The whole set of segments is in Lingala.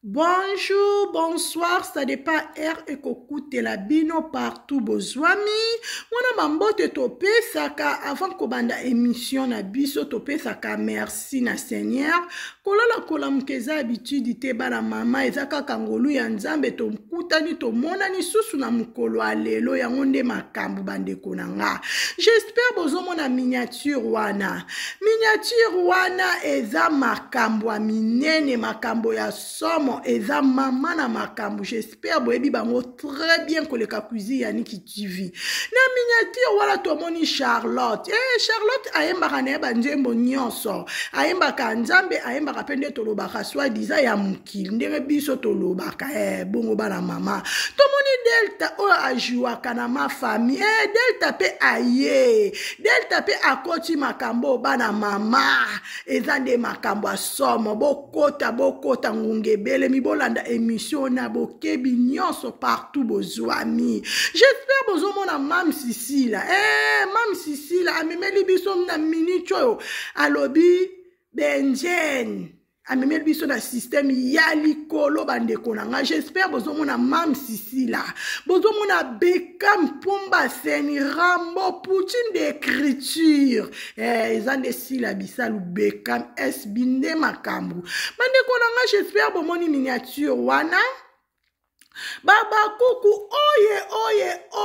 Bonjour, bonsoir, ça dépend R et kokute la bino partout bozwami. Mwana mambote tope saka avant kobanda émission na biso tope saka merci na Seigneur. Kolola kolamkeza habitude te bana mama ezaka kangolu ya nzambe to mkutani to monani susu na mukolo alelo ya ngonde makambu bandeko nanga. J'espère bozomona miniature wana. Miniature wana eza makambo ya minene makambo ya somo eza mama na makambo. J'espère boyebi bango très bien koleka cuisine ya Niki TV. Na miniature wala tomoni Charlotte. Charlotte ayembaka na yeba nzembo nyonso. Ayembaka nzambe ayembaka pende tolobaka soi disant ya mukili. Ndenge biso tolobaka bongo bana mama. Tomoni Delta o ajuaka na ma famille. Delta pe aye. Delta pe akoti makambo bana mama. Ezande makambo asomo bokota ngungebele mi bolanda émission na bokebi nyonso partout bozwami. J'espère bozomona Mam Sisila. Mam Sisila amemeli biso na minute oyo alobi benjen. Amemeli biso na système ya likolo bandeko nanga. J'espère bozomona Mam Sisila. Bozomona Bekam Pumba Seni Rambo Poutine d'écriture. Ezande sila bisalu Bekam esbinde makambu. Bandeko nanga j'espère bomoni miniature wana. Baba kuku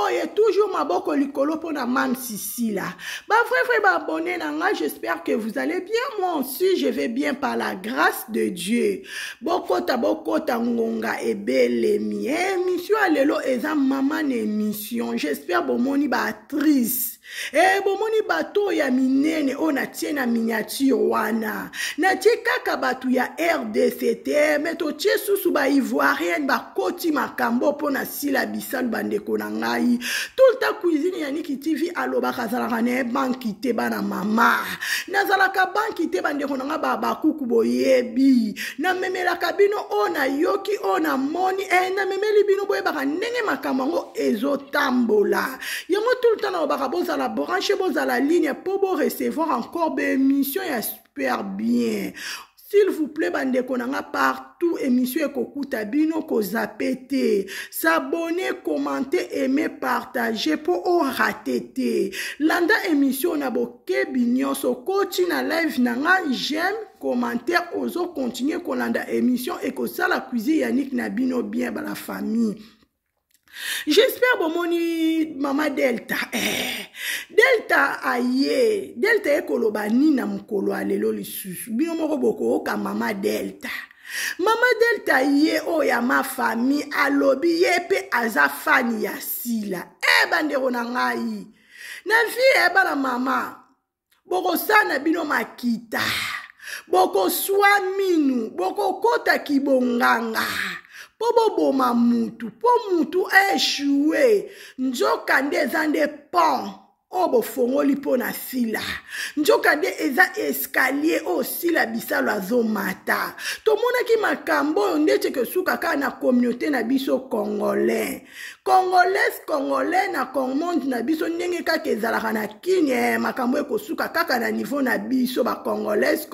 oye toujours maboko likolo pona Mam Sisila. Ba frère ba abonné nanga, j'espère que vous allez bien. Moi aussi je vais bien par la grâce de Dieu. Bokota ngonga ebelemi. Émission alelo eza maman émission. J'espère bomoni ba actrice. Bomoni bato ya minene ona tie na miniature wana. Na tie kaka batu ya RDCT meto tie susu ba ivoirienne ba koti makambo pona sila bisalu bandeko na ngai. Tout ta cuisine ya Niki TV alobaka zalaka ne banki te bana mama. Nazalaka banki te bandeko na nga ba kuku boyebi. Na memelaka bino ona yoki ona moni na memeli bino boyebaka ndenge makambo ngo ezotambola. Yango tout le temps na obaka boza la branche boza la ligne pour vous recevoir encore des émissions super bien. S'il vous plaît, bandeko nanga partout, émission ekokuta bino ko zapete. S'abonner, commenter, aimer, partager pour o rater. Landa émission na boke binyo so coach na live nanga j'aime. Commentaire ozo continuer ko landa émission et ko ça la cuisine Yannick na bino bien ba la famille. J'espère bomoni mama Delta. Delta aye. Delta ekoloba nina mukolo alelo lisusu. Bino moko boko oka mama Delta. Mama Delta ye o ya ma famille alobi yepe azafani ya sila. Bandero na ngai. Na vie bana mama. Boko sana bino makita. Boko swa minu. Boko kota kibonganga. Pobo boma mutu, po mutu échoué, njoka nde zande pont, obo fongoli po na sila, njoka nde eza escalier o sila bisalo azomata, tomona ki makambo ndete ke suka ka na communauté na biso congolais, congolais na monde na biso ndenge kaka ezalaka na kine makambo ekosuka kaka na niveau na biso ba congolais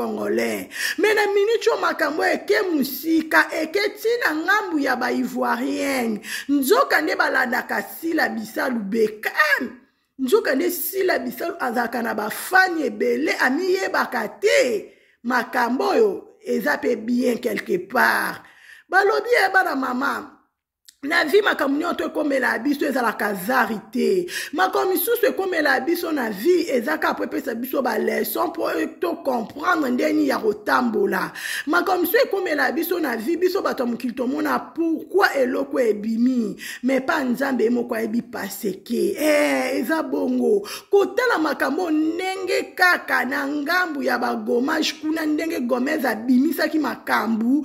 mais na minute makambo eke musika eke tina ngambu ya ba ivoirienne nzoka nde balandaka sila bisalu Bekam nzoka nde sila bisalu azaka na bafani ebele amiyebaka te makambo oyo eza pe bien quelque part balobi bana mama. Na vie makamuni onto ekomela biso ezalaka zarite. Makomi susu ekomela biso na vie ezaka apwepesa biso ba leçon pour to comprendre ndeni ya kotambola. Makomi susu ekomela biso na vie biso bato mukili tomona pourquoi eloko ebimi mais pas nzambe moko ebi paseke. Eza bongo. Kotala makambo ndenge kaka na ngambu ya ba gomage kuna ndenge Gomez abimisa ki makambo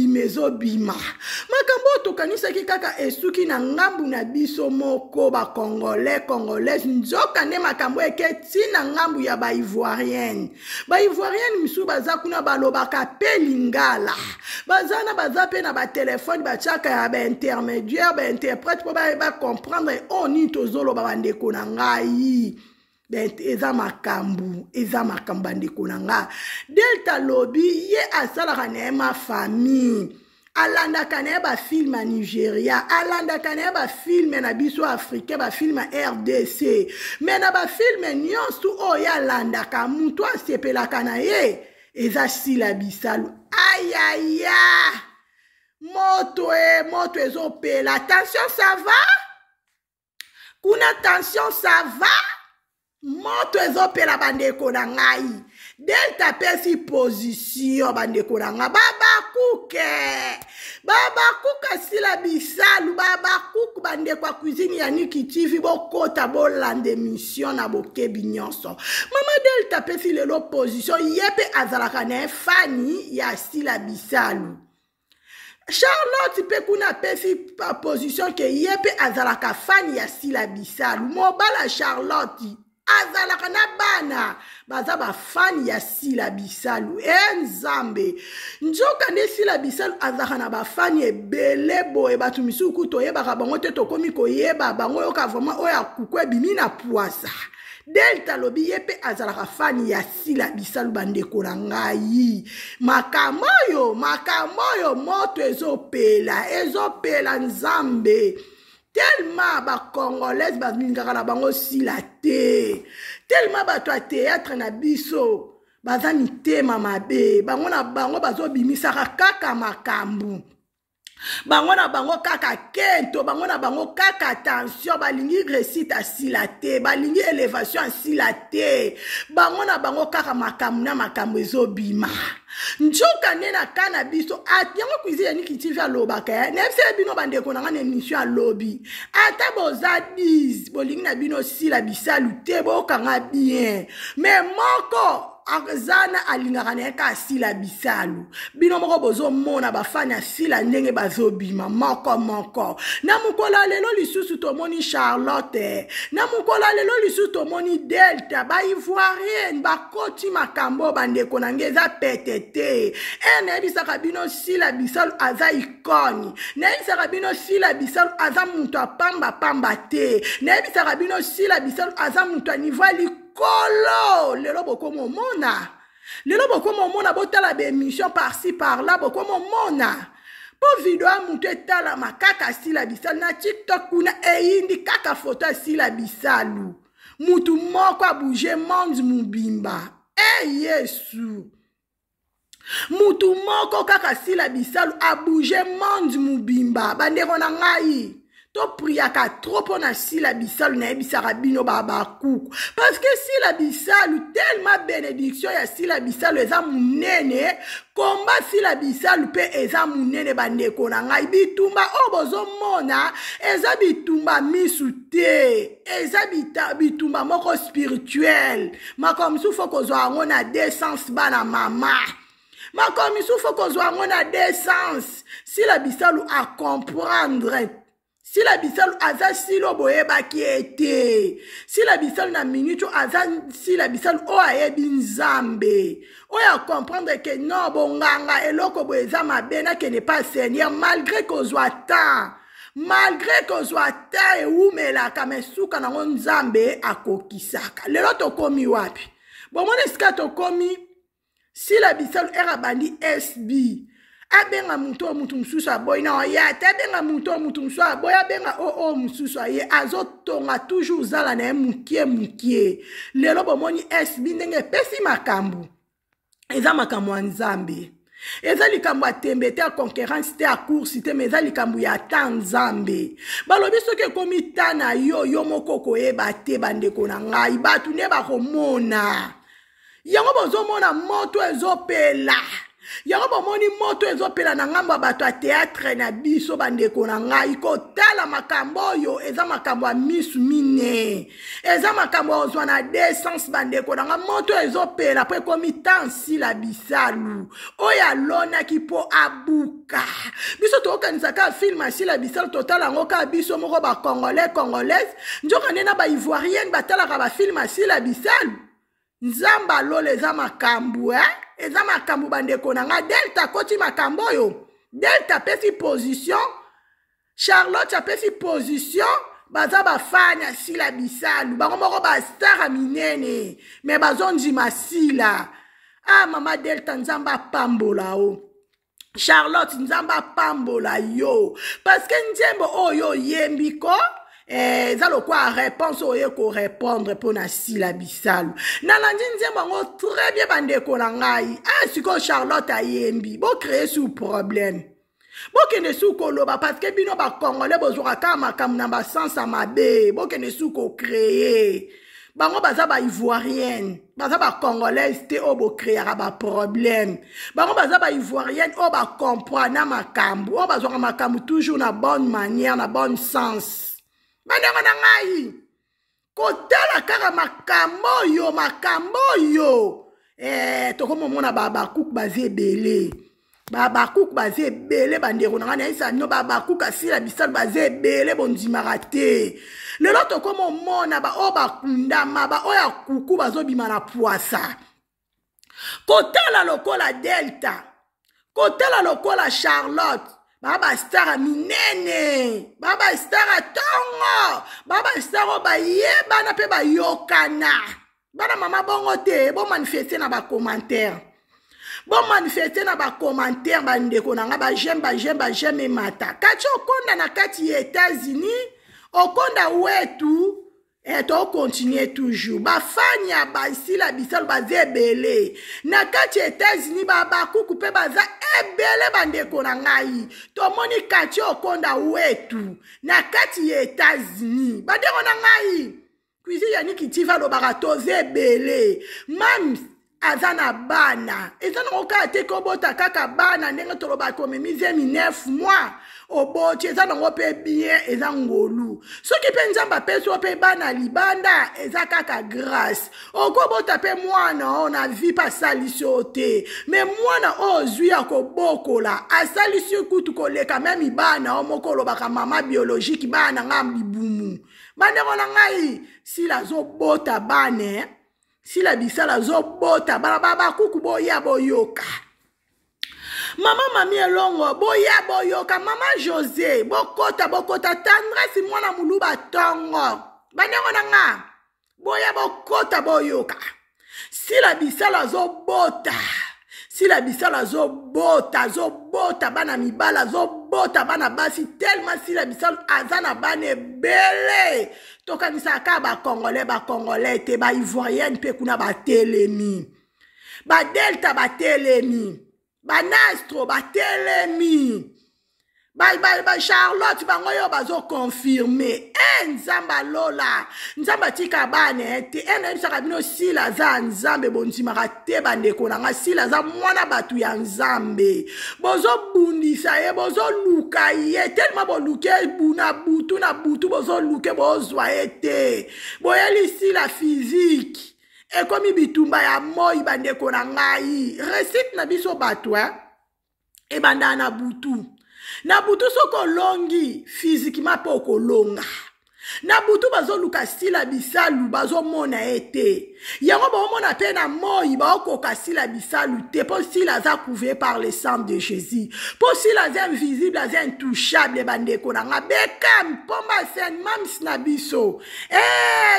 ezobima. Makambo tokanisa ki kaka esuki na ngambu na biso moko ba congolais nzoka ne makambo eketi na ngambu ya ba ivoirienne misu baza kuna balobaka pe lingala bazana baza pe na ba téléphone ba chaka ya ba intermédiaire ba interprète po ba comprendre oni tozolo ba bandeko na ngai. eza makambu bandeko na nga. Delta lobi ye asalaka na ye ma famille. Alandaka na ye ba film a Nigeria, alandaka na ye ba film na biso africain, ba film a RDC. Mais na ba film nyonso oyo alandaka mutu asepelaka na ye eza Sila Bisalu. Ayaya. Moto ezopela. Attention, ça va? Kuna attention, ça va? Moto ezopela bandeko na ngai. Delta pesi position bandeko na nga. Baba kuka Sila Bisalu. Baba kuku bandeko cuisine ya Niki TV. Bokota bolande mission na bokebi nyonso. Mama Delta pesi lelo position. Yepe azalaka na fani ya Sila Bisalu. Charlotte pe kuna pesi position ke yepe azalaka fani ya Sila Bisalu. Mobala Charlotte azalaka na bana baza ba fani ya Sila Bisalu. Nzambe njoka ne Sila Bisalu azalaka na ba fani ebele boye batu misuku toyebaka bango te tokomi koyeba bango yoka vraiment oya kukwe bimi na poisa. Delta lobi yepe azalaka fani ya Sila Bisalu bandeko na ngai. Makamoyo moto ezopela nzambe. Tellement ba congolaise bazingaka na bango Sila te. Tellement ba to théâtre na biso baza mitema mabe. Bango na bango bazobimisaka kaka makambu. Bango na bango kaka kento, bango na bango kaka attention, balingi récite à Sila te, balingi élévation à Sila te, bango na bango kaka makambu ezobima. Njoka nena kana biso atiango cuisine ya Niki TV alobaka nefse bino bandeko na ngane émission alobi ata boza 10 bolingi na bino Sila Bisalu te bokanga bien mais moko Arzana alingaka na ka Sila Bisalu. Bino moko bozo mona bafanya Sila ndenge bazobima moko. Na mukola lelo lisusu tomoni Charlotte. Na mukola lelo lisusu tomoni Delta ba ivoirienne ba koti makambo bandeko na ngeza petete. Na bisaka bino Sila Bisalu aza ikoni. Na bisaka bino Sila Bisalu aza muntu pamba te. Na bisaka bino Sila Bisalu aza muntu anivali Kolo, lelo boko momona. Lelo boko momona botala be émission par-ci par-là boko momona. Po video amutu etala makaka Sila Bisalu na TikTok kuna eyindi kaka photo Sila Bisalu. Mutu moko a bouger monde mubimba. Yesu. Mutu moko kaka Sila Bisalu a bouger monde mubimba. Bandeko na ngai. To priaka trop na Sila Bisalu na ebisaka bino baba kuku. Parce que Sila Bisalu tellement bénédiction ya Sila Bisalu eza munene. Komba Sila Bisalu pe eza munene bandeko na ngai. Bitumba obozo mona eza bitumba misute. Eza bitumba moko spirituel. Makomsu foko zwa ngona décence bana mama. Makomsu foko zwa ngona décence. Sila Bisalu a comprendre. Sila Bisalu aza silo boyeba ki ete. Sila Bisalu na minute aza Sila Bisalu o ayebi nzambe. O ya comprendre que non bonganga eloko boyeza mabena ke ne pas Seigneur malgré qu'on soit temps. Malgré qu'on soit temps e umela kame suka na nzambe akokisaka. Lelo tokomi wapi? Bomone ska tokomi Sila Bisalu era bandi SB. Abenga muto mususu aboy na ya abenga muto mususu aboy abenga mususu ye azotonga toujours zala na mukie lelo bomoni SB ndenge pesi makambu eza makambu ya nzambe eza likambu atembe te a concurrence te a course te mais eza likambu ya ta nzambe balobi soki ekomi ta na yo moko koyeba te bandeko na ngai batu ne bakomona yango bozomona moto ezopela. Yango bomoni moto ezopela na ngamba bato a théâtre na biso bandeko na ngai kotala makambo yo eza makambo a misu mine eza makambo ozwa na décence bandeko na nga moto ezopela po ekomi tan Sila Bisalu oya lona ki po abuka biso tokanisaka film a Sila Bisalu totala ngo ka biso moko ba congolaise njoka nena ba ivoirienne batalaka ba film a Sila Bisalu nzamba lole eza makambo eza makambo bandeko na nga Delta koti makambo yo Delta pesi position Charlotte pesi position baza bafanya sila bisalu bango moko bastar minene me bazondima sila ah mama Delta nzamba apambola o Charlotte nzamba apambola yo parce que nzembo oyo yembi ko eza lokwa réponse oyo ko répondre pona sila bisalu nalandi nzembo ngo très bien bandeko na ngai ah siko Charlotte ayembi bo créer sous problème bokende sou koloba parce que bino ba congolais bozwaka ka makambo na basansa mabe bokende sou ko créer bango baza ba ivoirienne baza ba congolaise te o bo créera ba problème bango baza ba ivoirienne o ba comprendre na makambo o bazwaka makambo toujours na bonne manière na bon sens bandengo na ngai kotala kaka makambo yo tokomomona babakuku baza ebele babakuku baza ebele bandeko na ngai nayisa no babakuku asila bisalu baza ebele bondimaka te lelo tokomomona baoyo bakundama baoyo ya kuku bazobima na pwasa kotala lokola Delta kotala lokola Charlotte baba star minene baba star tongo baba star bayebana pe bayokana bana mama bongo te bo manifester na ba commentaire bon manifester na ba commentaire bandeko na nga ba j'aime mata kati okonda na kati ya États-Unis okonda wetu to continue toujours ba fanya ba sila bisalu baza ebele na kati ya États-Unis ba kuku pe baza ebele bandeko na ngai tomoni kati okonda wetu na kati ya États-Unis bandeko na ngai kuizi yaniki tiva lo baratoze ebele mams azana bana ezana oka te ko bota kaka bana ndenge toloba ko memize 9 mois oboti ezana ngope bien ezangolu soki pe nzamba peso pe bana libanda ezakaka grâce oko bota pe mwana ona vie pa salisio te mais mwana ozwi akobokola asalisio kutu koleka même bana omokolo baka mama biologique bana ngam libumu bana kona ngai sila zo bota bane sila bisala zo bota baba kuku boya boyoka mama mami elongo boya boyoka mama José bokota tendresse mwana muluba tongo bandengo nanga boya bokota boyoka sila bisala zo bota sila bisala zo bota bana mibala zo bota bana basi tellement sila bisala azana bane bele tokanisa ka ba congolais te ba ivoirienne pe kuna ba telemi ba Delta ba telemi ba Nastro ba telemi ba Charlotte bango yo bazo confirmer nzamba lola nzamba tika bane te ene saka bino sila za nzambe bondimaka te bandeko nanga sila za mwana batu ya nzambe bozo bundisa ye bozo luka ye tellement boluke buna butu na butu bozo luke bozwa ye te boyeli sila physique ekomi bitumba ya moi bandeko na ngai recite na biso batu ebanda na butu soko longi physiquement po kolonga na butu bazo luka sila bisalu bazo mona ete yango ba mona pe na moi ba okoka sila bisalu te po sila za couvert par le sang de Jésus po sila za invisible za intouchable bandeko na nga bekam pomba sen mams na biso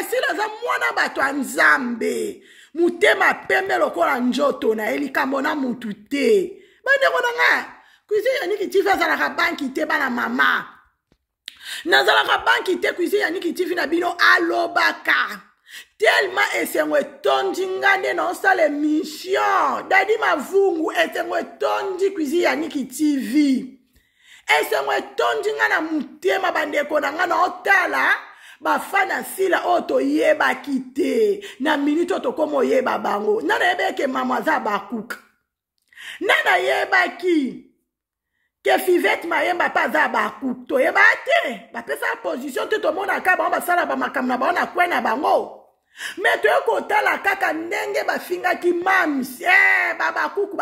sila za mwana bato nzambe mutema pembe lokola njoto na elikambo na mutu te bandeko na nga kuize yaniki tifa za la banki te bana mama nazalaka banki te kuize yaniki tifi na bino alobaka tellement esengwe tondi ngande na osala mission dadi mavungu esengwe tondi kuize yaniki TV esengwe tondi ngana mutema bandeko na ngana otala bafana sila oto yeba kite na minute to komo yeba bango nana yebeke mama za bakuka nana yeba ki ke Fivette mayemba paza bakuka to yeba te bapesa position te to mona ka ba basala ba makamna ba na kwena bango meto yoko tala kaka ndenge bafinga ki mams baba kuku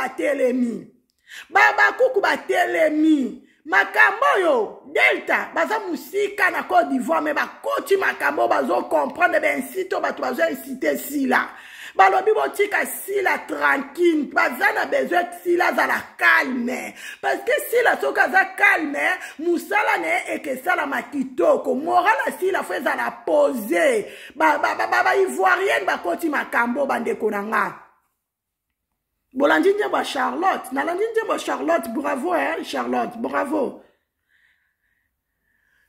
batelemi makambo yo Delta baza musika na Côte d'Ivoire me bakoti makambo bazo comprendre ben sito bato bazo inciter sila Balobi botika sila tranquille. Bazana besoin sila za la calme. Parce que sila soka za calme, musala ne eke sala makitoko. Moral sila fait za la poser. Ba ivoirienne ba koti makambo bande konanga. Bolandinje ba Charlotte. Nalandinje ba Charlotte. Bravo, hein, Charlotte. Bravo.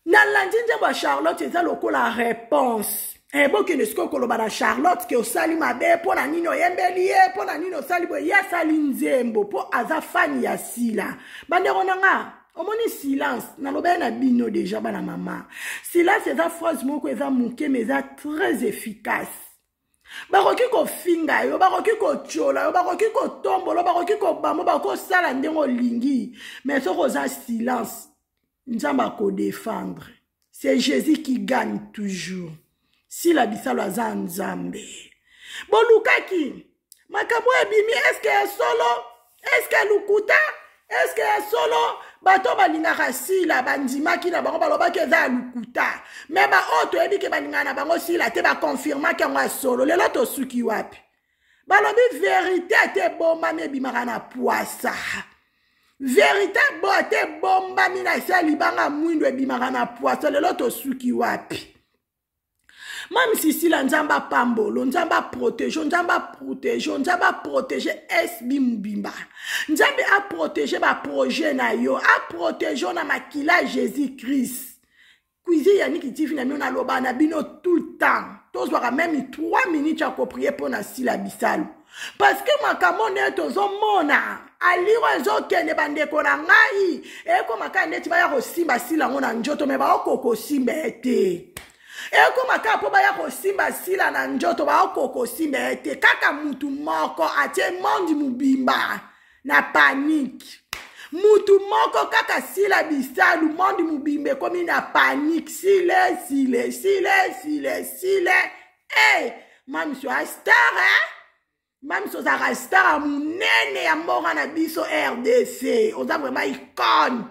Nalandinje ba Charlotte, c'est ça la réponse. Eh bon, que ne sko koloba na Charlotte, que osali mabe, po na nino yembelie, po na nino sali bo, ya sali nzembo, po aza fani ya sila. Bande ronanga, omoni silence, na loba na bino déjà ba na mama. Silence, c'est ça phrase moko, eza mouke, mais eza très efficace. Baroki ko finga yo, baroki ko chola yo, baroki ko tombolo, baroki ko bamo, bako sala ndengo lingi. Mais ce rosa silence, nzamba ko défendre. C'est Jésus qui gagne toujours. Si la bisalo aza nzambe. Bolukaki, makambo ebimi, est-ce que solo? Est-ce que lukuta? Est-ce que solo? Bato balingaka sila bandimaki na bango baloba ke za lukuta. Mais ba oto ebi ke balinga na bango sila te ba confirma ke nga solo. Lelo to suki wapi. Balobi vérité te bomba me bimaka na poisa. Vérité bo te bomba mina sa libanga mwindo ebimaka na poisa. Lelo to suki wapi. Même si sila nzamba pambolo, nzamba protège, nzamba protège SB Mubimba. Nzambe a protégé ba projet na yo, a protégé na makila Jésus-Christ. Kuizi yani kitifi na miona loba na bino tout le temps. Tous waka même 3 minutes à prier pour na sila bisalo. Parce que makamone tozo mona, aliro ezo kende bandeko na ngai, eko makane ti ba ya kosimba sila ngona njoto me ba okoko simba ete. Eko makapo ba ya kosimba sila na njoto ba okoko simba ete kaka mutu moko atie mondi mubimba na panique. Mutu moko kaka sila bisalu mondi mubimbe komi na panique. Sile. Hey, mami so a star, hein? Mami so a star a munene ya mora na biso RDC. Oza vraiment icône.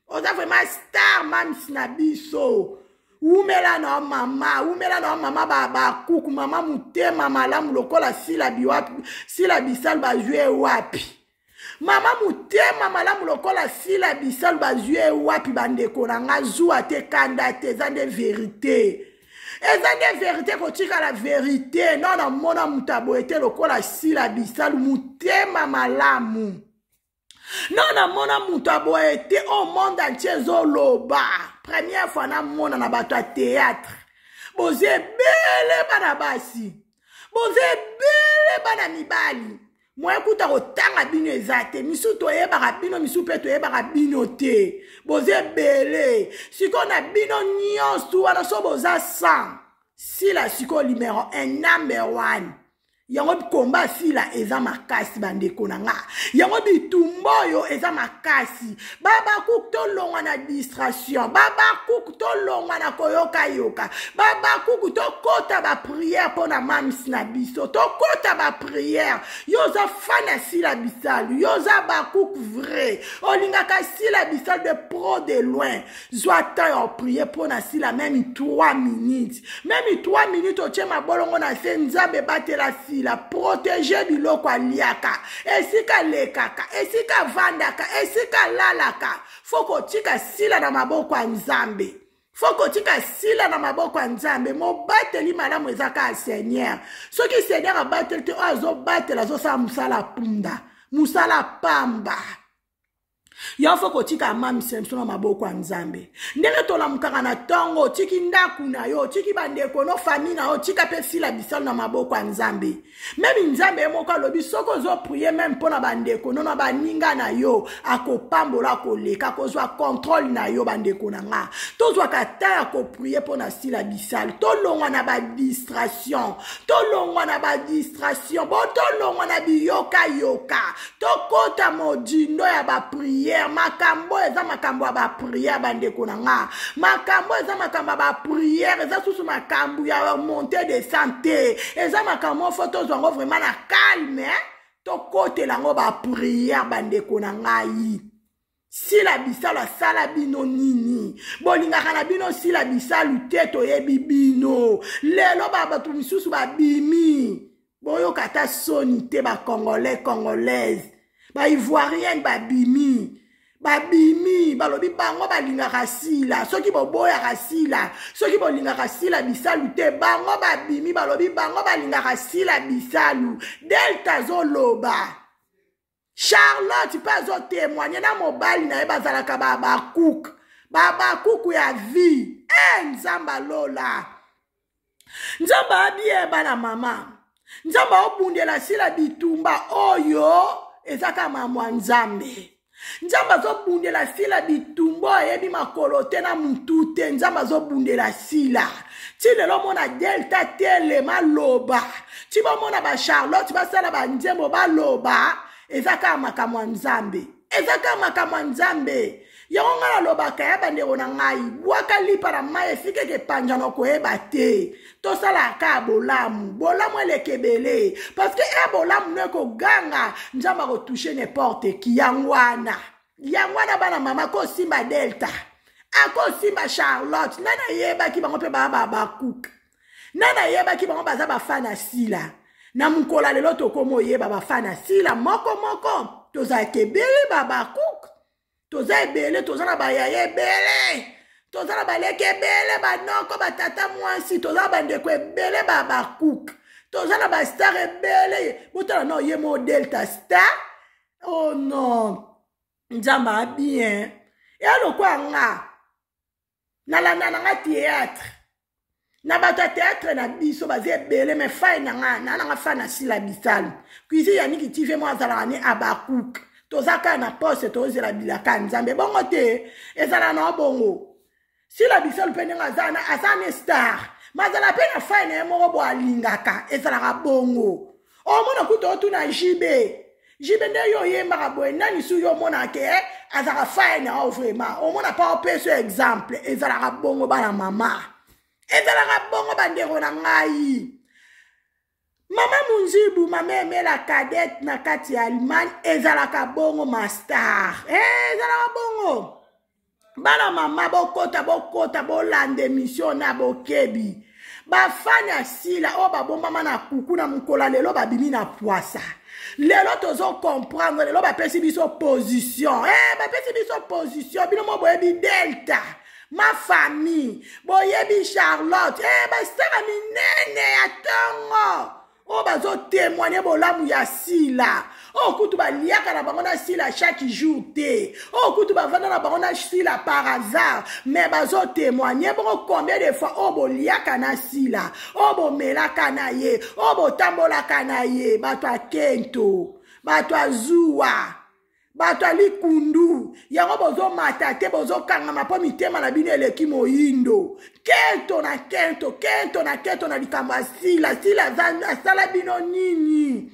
Oza vraiment star mami na biso. Umela na mama baba kuku mama mutema malamu lokola sila biwapi sila bisal ba jwe wapi mama mutema malamu lokola sila bisal ba jwe wapi bandeko na nga zuwa te kanda te zande vérité ezande vérité kotika la vérité non na mona mutabo ete lokola sila bisal mutema malamu non na mona mutabo ete au monde entier zoloba. Première fois na mona na bato a théâtre. Boze bele bana basi. Boze bele bana mibali. Moi écoute otanga bino ezate. Misu to yeba bino misu pe to yeba bino te. Boze bele. Siko na bino nyonso wana so boza 100. Si la siko numéro 1 number 1. Yango komba sila eza makasi bandeko na nga. Yango bitumbo yo eza makasi. Baba kuk to longwa na distraction. Baba kuk to longwa na koyoka yoka. Baba kuk to kota ba prière pona mamis na biso. To kota ba prière. Yoza fana sila bisalu. Yoza ba kuk vrai. Olinga ka sila bisalu de pro de loin. Zwata yo prière pona sila même 3 minutes. Même 3 minutes o chema bolongo na senzabe batela sila. La protéger biloko aliaka esika lekaka esika vandaka esika lalaka foko tika sila na maboko ya nzambe foko tika sila na maboko ya nzambe mo bateli malamu ezaka Seigneur soki Seigneur abateli te azo batela zo sa musala punda musala pamba ya foko tika mami semso na maboko ya nzambe ndenge tola mukaka na tongo tiki ndaku na yo tiki bandeko no famille na yo tika pe sila bisalo na maboko ya nzambe même nzambe moko lobi soko zo prier même pona bandeko no na baninga na yo akopambola koleka kozwa contrôle na yo bandeko na nga tozwa kata ko prier pona sila bisalo tolongwa na ba distraction tolongwa na ba distraction bo tolongwa na biyoka yoka tokota modindo ya ba prier makambo eza makambo ya ba prière bandeko na nga makambo eza makambo ya ba prière eza susu makambo ya montée de santé eza makambo photo zongo vraiment na calme to kote lango ba prière bandeko na ngai si la bisala sala bino nini bolinga kana bino si la bisalu te to yebi bino lelo ba batu misusu ba bimi Boyo kata sonité ba congolais congolaise. Ba ivoirienne ba bimi. Babimi, balobi bango balingaka sila, soki boboyaka sila, soki bolingaka sila bisalu te, bango babimi, balobi bango balingaka sila bisalu, Delta zoloba. Charlotte pa zo témoigner na mobali na ye bazalaka baba cook ya vie. Nzamba lola. Nzamba abie bana mama. Nzamba obundela sila bitumba oyo ezaka mamwa nzambe. Nzamba zo bundela sila bitumbo yebi makolo te na mutu te. Nzamba zo bundela sila. Ti lelo mona Delta tele maloba. Ti bo mona ba Charlotte ba sala ba nzembo ba loba. Ezaka makamwa nzambe. Ezaka makamwa nzambe. Yango nga na loba kaya bandeko na ngai. Bwaka lipa na mai esike ke panjano koyeba te. Tosala ka bolamu. Bolamu elekebele. Parce que bolamu neko ganga. Nzamba ko toucher n'importe qui. Yangwana. Yangwana bana mama ko simba Delta. Ako simba Charlotte. Nana yeba ki bango pe baba cook. Nana yeba ki bango baza bafana sila. Na mukola lelo tokomo yeba bafana sila. Moko. Toza kebele baba cook. Toza ebele, toza na bayaye ebele. Toza na baleke ebele, banoko, batata mwansi. Toza na bandeko ebele, baba cook. Toza na bastar ebele. Botala no ye mo Delta star. Oh non. Nzamba bien. E alo kwa nga. Nalanda nga théâtre. Na bata théâtre na biso baze ebele, me fay na nga fa na sila bisalu. Kuizi yaniki tive mo azala ne abakouk. Tozaka na poste tozela bilaka nzambe bongo te ezala na bongo si la bisalu pene ngazana asane star mazala pena fine mo bo alingaka ezala ka bongo o mona kuto tu na jibe nde yo yemba ka bo nani su yo mona ke azaka fine o vraiment o mona pa o peso exemple ezala ka bongo bana mama ezala ka bongo bandeko na ngai. Mama Munzibu, mama emela cadette na kati ya Allemagne, ezalaka bongo master. Ezalaka bongo. Bana mama bokota bolande mission na bokebi. Bafanya sila o babomba na kuku na mukola lelo babimi na poisa. Lelo tozo comprendre lelo bapesi biso position. Bapesi biso position bino mo boyebi Delta. Ma famille, boyebi Charlotte. Basara minene ya tongo. Oh, bazo témoigner bolamu ya sila. Oh, kutu ba liaka na bango na sila chaque jour te. Oh, kutu ba vanda na bango na sila par hasard. Mais bazo témoigner bon combien de fois oh bo liaka na sila. Oh bo melaka na ye. Oh bo tambola kana ye. Batwa kento. Batwa zuwa. Batwa likundu. Yango bozo matate bozo kangama po mitema na bine eleki moindo. Kento na likamba sila sala bino nini.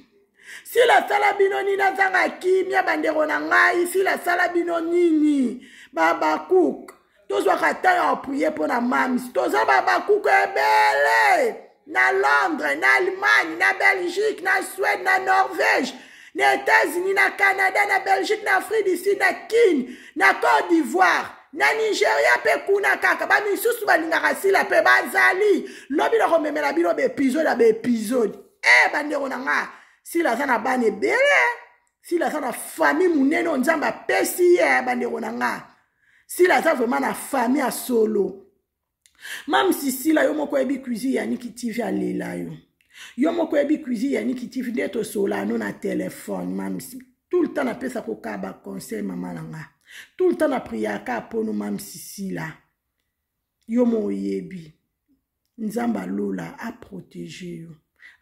Sila sala bino nini azanga kimia bandero na ngai. Sila sala bino nini. Baba cook. Tozwa kata ya prier po na mams. Tozwa baba cook ebele. Na Londres, na Allemagne, na Belgique, na Suède, na Norvège. Na États-Unis, na Canada, na Belgique, na Afrique du Sud, na Guinée, na Côte d'Ivoire, na Nigeria pe kuna kaka ba misusu balingaka sila pe bazali lobi na komemela bino be épisode bandeko na nga sila sana bane bele sila sana famille munene nzamba pesi bandeko na nga sila za vraiment na famille a solo mam si sila yo moko ebi cuisine ya Niki TV alela yo moko ebi cuisine ya Niki TV ndeto sola no na téléphone mam si tout le temps na pesa ko kaba conseil mama nanga. Tout le temps na priaka pour nous mam sisi la. Yo mo yebi. Nzamba lola a protéger yo.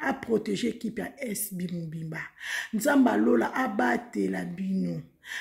A protéger équipe ya SB Mubimba. Nzamba lola a bate la bino.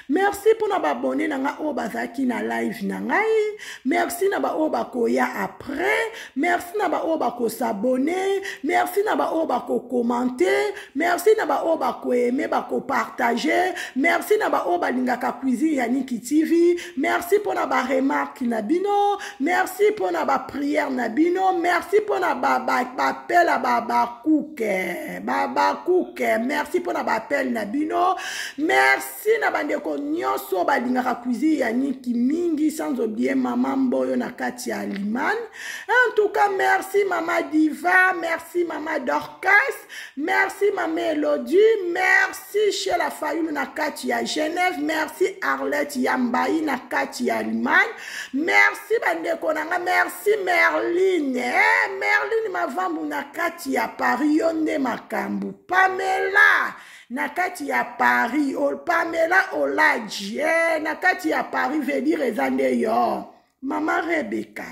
Merci pour na abonner na obazaki na live na ngai. Merci na ba obakoya après. Merci na ba obako s'abonner. Merci na ba obako commenter. Merci na ba obako aimer bako partager. Merci na ba obalingaka cuisine ya Niki TV. Merci pour na ba remarque na bino. Merci pour na ba prière na bino. Merci pour na ba appel à baba kuke. Baba kuke. Merci pour na ba appel na bino. Merci na ba bandeko nyonso balingaka cuisine ya Niki mingi sans oublier maman Mboyo na kati ya Limane. En tout cas, merci maman Diva, merci maman Dorcas, merci maman Elodie, merci chez la Fayoulou na kati ya Genève, merci Arlette Yambayi na kati ya Limane, merci bandeko nanga, merci Merline, Merline mavambu na kati ya Paris, yonde makambu, Pamela na kati ya Paris, Pamela Oladji, na kati ya Paris veut dire ezande yo, Maman Rebecca,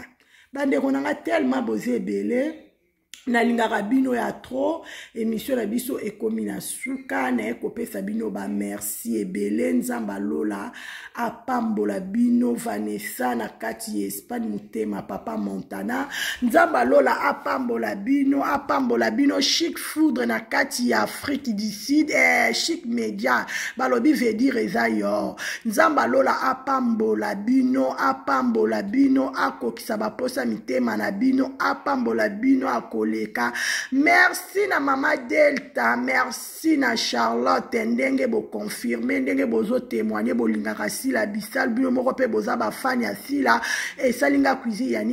bandeko nanga tellement bozé belé, na lingaka bino ya trop, émission na biso ekomi na suka, na ekopesa bino ba merci ebele, nzamba lola, apambola bino, Vanessa na kati Espagne mutema, Papa Montana, nzamba lola apambola bino, Chic Foudre na kati ya Afrique du Sud, Chic Media, balobi veut dire eza yo, nzamba lola apambola bino, akokisa baposa mitema na bino, apambola bino, akoli. Merci na Mama Delta, merci na Charlotte, ndenge bo confirmer, ndenge bozo témoigner, bo lingaka sila bisal, bino moko pe boza ba fan ya sila, et salinga cuisine ya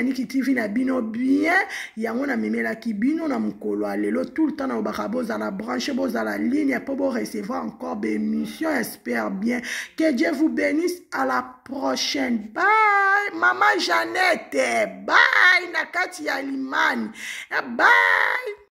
Niki TV na bino bien, yango na memela ki bino na mukolo alelo, tout le temps na obaka boza la branche, boza la ligne, pour vous recevoir encore des émissions, j'espère bien. Que Dieu vous bénisse, à la prochaine. Bye, Maman Jeannette, bye, Nakati ya Limane, bye.